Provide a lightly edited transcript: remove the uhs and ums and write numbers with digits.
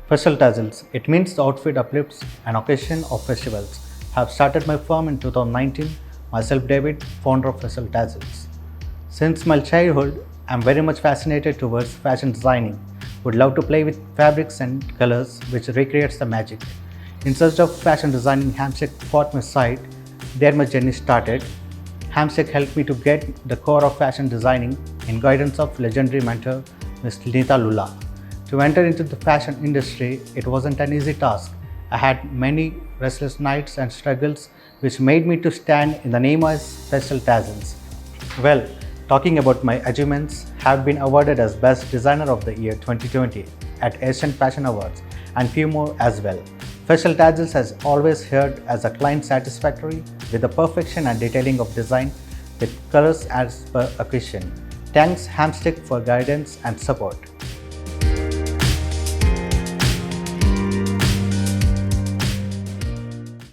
Festival tassels. It means the outfit uplifts an occasion of festivals. Have started my firm in 2019. Myself, David, founder of Festival Tassels. Since my childhood, I'm very much fascinated towards fashion designing. Would love to play with fabrics and colors, which recreates the magic. In search of fashion designing, Hamstech fought my side. There my journey started. Hamstech helped me to get the core of fashion designing in guidance of legendary mentor Ms. Nita Lula. To enter into the fashion industry, it wasn't an easy task. I had many restless nights and struggles which made me to stand in the name as Festival Tassels. Well, talking about my achievements, have been awarded as Best Designer of the Year 2020 at Asian Fashion Awards and few more as well. Festival Tassels has always heard as a client satisfactory with the perfection and detailing of design with colors as per occasion. Thanks Hamstech for guidance and support.